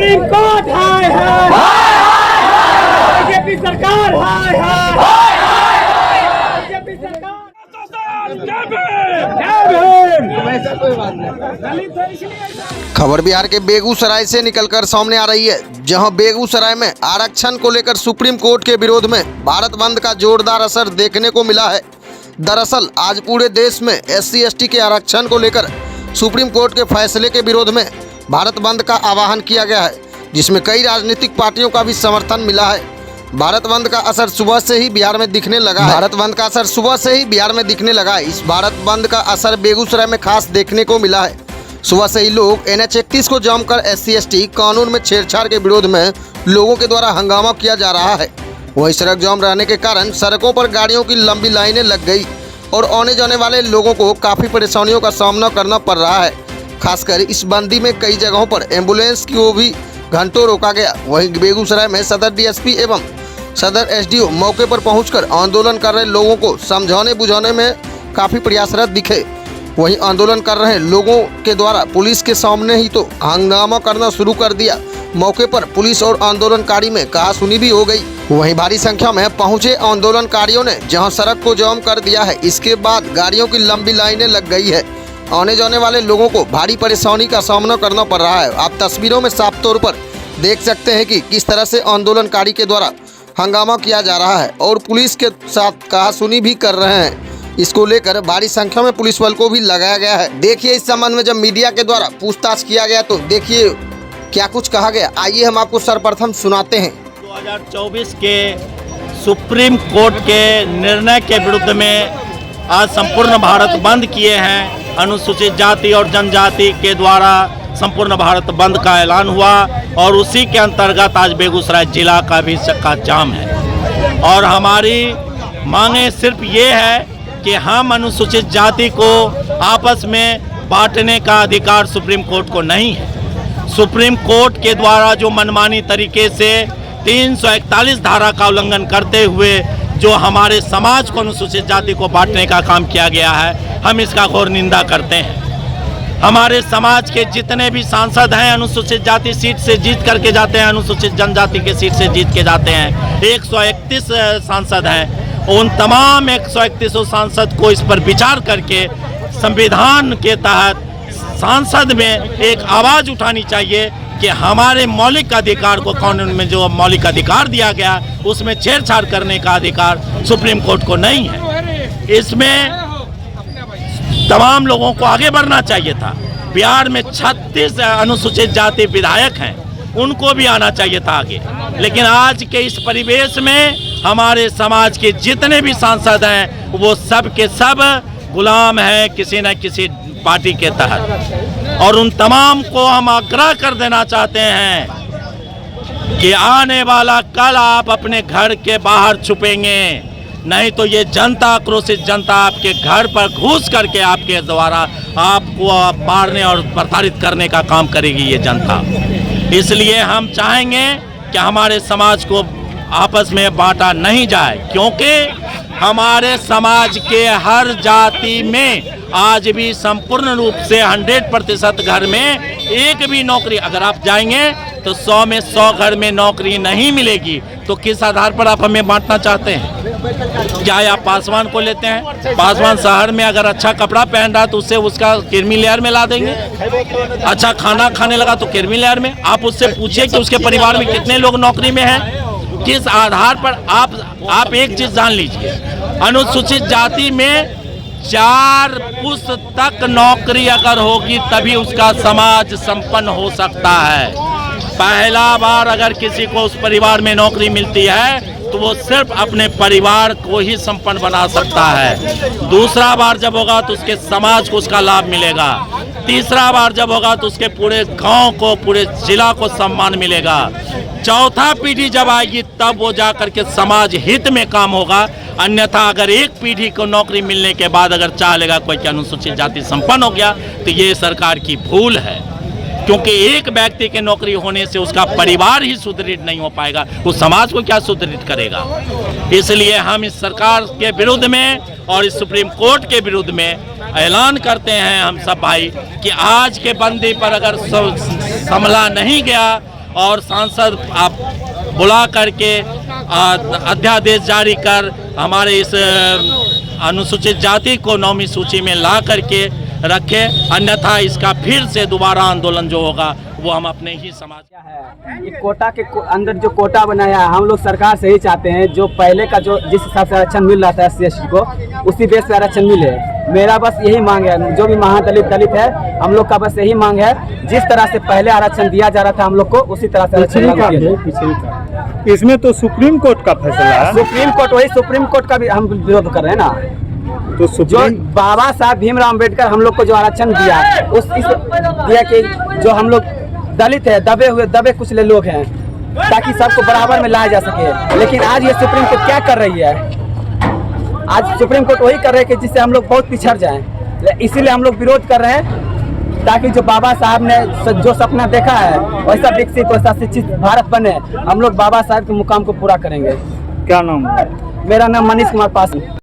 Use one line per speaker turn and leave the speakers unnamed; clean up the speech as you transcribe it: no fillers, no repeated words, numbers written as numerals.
Supreme court हाय हाय BJP सरकार हाय हाय BJP सरकार
खबर बिहार के बेगूसराय से निकलकर सामने आ रही है, जहां बेगूसराय में आरक्षण को लेकर सुप्रीम कोर्ट के विरोध में भारत बंद का जोरदार असर देखने को मिला है। दरअसल आज पूरे देश में SC/ST के आरक्षण को लेकर सुप्रीम कोर्ट के फैसले के विरोध में भारत बंद का आह्वान किया गया है, जिसमें कई राजनीतिक पार्टियों का भी समर्थन मिला है। भारत बंद का असर सुबह से ही बिहार में दिखने लगा है। इस भारत बंद का असर बेगूसराय में खास देखने को मिला है। सुबह से ही लोग NH-31 को जाम कर SC/ST कानून में छेड़छाड़ के विरोध में लोगों के द्वारा हंगामा किया जा रहा है। वहीं सड़क जाम रहने के कारण सड़कों पर गाड़ियों की लंबी लाइनें लग गई और आने जाने वाले लोगों को काफ़ी परेशानियों का सामना करना पड़ रहा है। खासकर इस बंदी में कई जगहों पर एम्बुलेंस को भी घंटों रोका गया। वहीं बेगूसराय में सदर DSP एवं सदर SDO मौके पर पहुंचकर आंदोलन कर रहे लोगों को समझाने बुझाने में काफ़ी प्रयासरत दिखे। वहीं आंदोलन कर रहे लोगों के द्वारा पुलिस के सामने ही तो हंगामा करना शुरू कर दिया। मौके पर पुलिस और आंदोलनकारी में कहासुनी भी हो गई। वहीं भारी संख्या में पहुंचे आंदोलनकारियों ने जहां सड़क को जाम कर दिया है, इसके बाद गाड़ियों की लंबी लाइनें लग गई है। आने जाने वाले लोगों को भारी परेशानी का सामना करना पड़ रहा है। आप तस्वीरों में साफ तौर पर देख सकते हैं कि किस तरह से आंदोलनकारी के द्वारा हंगामा किया जा रहा है और पुलिस के साथ कहासुनी भी कर रहे हैं। इसको लेकर भारी संख्या में पुलिस बल को भी लगाया गया है। देखिए इस संबंध में जब मीडिया के द्वारा पूछताछ किया गया तो देखिए क्या कुछ कहा गया। आइए हम आपको सर्वप्रथम सुनाते हैं।
2024 के सुप्रीम कोर्ट के निर्णय के विरुद्ध में आज संपूर्ण भारत बंद किए हैं। अनुसूचित जाति और जनजाति के द्वारा संपूर्ण भारत बंद का ऐलान हुआ और उसी के अंतर्गत आज बेगूसराय जिला का भी चक्का जाम है। और हमारी मांगे सिर्फ ये है कि हम अनुसूचित जाति को आपस में बांटने का अधिकार सुप्रीम कोर्ट को नहीं है। सुप्रीम कोर्ट के द्वारा जो मनमानी तरीके से 341 धारा का उल्लंघन करते हुए जो हमारे समाज को अनुसूचित जाति को बांटने का काम किया गया है, हम इसका घोर निंदा करते हैं। हमारे समाज के जितने भी सांसद हैं अनुसूचित जाति सीट से जीत करके जाते हैं, अनुसूचित जनजाति के सीट से जीत के जाते हैं। 131 सांसद हैं। उन तमाम 131 सांसद को इस पर विचार करके संविधान के तहत सांसद में एक आवाज़ उठानी चाहिए कि हमारे मौलिक अधिकार को, कानून में जो मौलिक अधिकार दिया गया उसमें छेड़छाड़ करने का अधिकार सुप्रीम कोर्ट को नहीं है। इसमें तमाम लोगों को आगे बढ़ना चाहिए था। बिहार में 36 अनुसूचित जाति विधायक हैं, उनको भी आना चाहिए था आगे। लेकिन आज के इस परिवेश में हमारे समाज के जितने भी सांसद हैं वो सब के सब गुलाम हैं किसी न किसी पार्टी के तहत। और उन तमाम को हम आग्रह कर देना चाहते हैं कि आने वाला कल आप अपने घर के बाहर छुपेंगे, नहीं तो ये जनता, आक्रोशित जनता आपके घर पर घुस करके आपके द्वारा आपको मारने और प्रताड़ित करने का काम करेगी ये जनता। इसलिए हम चाहेंगे कि हमारे समाज को आपस में बांटा नहीं जाए, क्योंकि हमारे समाज के हर जाति में आज भी संपूर्ण रूप से 100% घर में एक भी नौकरी, अगर आप जाएंगे तो 100 में 100 घर में नौकरी नहीं मिलेगी। तो किस आधार पर आप हमें बांटना चाहते हैं? क्या आप पासवान को लेते हैं? पासवान शहर में अगर अच्छा कपड़ा पहन रहा तो उससे उसका क्रीमी लेयर में ला देंगे। अच्छा खाना खाने लगा तो क्रीमी लेयर में। आप उससे पूछिए कि उसके परिवार में कितने लोग नौकरी में हैं। किस आधार पर आप एक चीज जान लीजिए, अनुसूचित जाति में 4 पुस्त तक नौकरी अगर होगी तभी उसका समाज संपन्न हो सकता है। पहला बार अगर किसी को उस परिवार में नौकरी मिलती है तो वो सिर्फ अपने परिवार को ही संपन्न बना सकता है। दूसरा बार जब होगा तो उसके समाज को उसका लाभ मिलेगा। तीसरा बार जब होगा तो उसके पूरे गांव को, पूरे जिला को सम्मान मिलेगा। चौथा पीढ़ी जब आएगी तब वो जा करके समाज हित में काम होगा। अन्यथा अगर एक पीढ़ी को नौकरी मिलने के बाद अगर चाह लेगा कोई कि अनुसूचित जाति संपन्न हो गया तो ये सरकार की भूल है, क्योंकि एक व्यक्ति के नौकरी होने से उसका परिवार ही सुदृढ़ नहीं हो पाएगा, वो समाज को क्या सुदृढ़ करेगा। इसलिए हम इस सरकार के विरुद्ध में और इस सुप्रीम कोर्ट के विरुद्ध में ऐलान करते हैं हम सब भाई कि आज के बंदी पर अगर संभला नहीं गया, और सांसद आप बुला करके अध्यादेश जारी कर हमारे इस अनुसूचित जाति को 9वीं सूची में ला करके रखे, अन्यथा इसका फिर से दोबारा आंदोलन जो होगा वो हम अपने ही समाज
ये कोटा के अंदर जो कोटा बनाया है, हम लोग सरकार से ही चाहते हैं जो पहले का जो जिस हिसाब से आरक्षण मिल रहा था SC/ST को, उसी बेस पे आरक्षण मिले। मेरा बस यही मांग है, जो भी महादलित है, हम लोग का बस यही मांग है, जिस तरह से पहले आरक्षण दिया जा रहा था हम लोग को, उसी तरह से आरक्षण।
इसमें तो सुप्रीम कोर्ट का फैसला है।
सुप्रीम कोर्ट, वही सुप्रीम कोर्ट का भी हम विरोध कर रहे हैं ना।
तो
जो
सुप्रीम
बाबा साहब भीमराव अम्बेडकर हम लोग को जो आरक्षण दिया, दिया कि जो हम लोग दलित है, दबे कुचले लोग हैं, ताकि सबको बराबर में लाया जा सके। लेकिन आज ये सुप्रीम कोर्ट क्या कर रही है? आज सुप्रीम कोर्ट वही कर रही है कि जिससे हम लोग बहुत पिछड़ जाएं। इसीलिए हम लोग विरोध कर रहे हैं, ताकि जो बाबा साहब ने जो सपना देखा है वैसा विकसित, वैसा शिक्षित भारत बने। हम लोग बाबा साहब के मुकाम को पूरा करेंगे।
क्या नाम है?
मेरा नाम मनीष कुमार पासी।